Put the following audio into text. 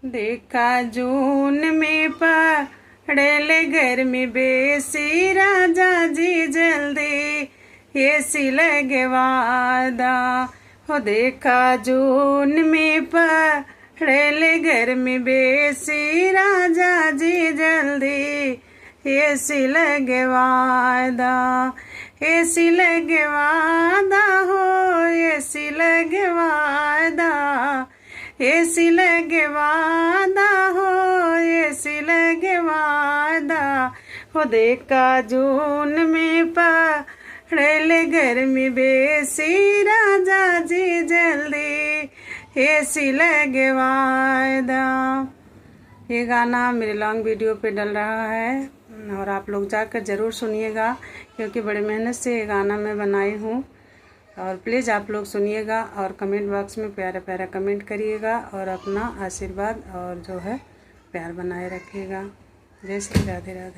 देखा जून में पड़ेले गर्मी बेसी, राजा जी जल्दी एसी लगवादा। हो देखा जून में पड़ेले गर्मी बेसी, राजा जी जल्दी एसी लगवादा। एसी लगवादा हो एसी लगवादा, एसी लगवादा हो एसी लगवादा। हो देखा जून में पड़ेले गर्मी बेसी, राजा जी जल्दी एसी लगवादा। ये गाना मेरे लॉन्ग वीडियो पे डल रहा है और आप लोग जाकर ज़रूर सुनिएगा, क्योंकि बड़े मेहनत से ये गाना मैं बनाई हूँ। और प्लीज़ आप लोग सुनिएगा और कमेंट बॉक्स में प्यारा प्यारा कमेंट करिएगा और अपना आशीर्वाद और जो है प्यार बनाए रखिएगा। जय श्री राधे राधे।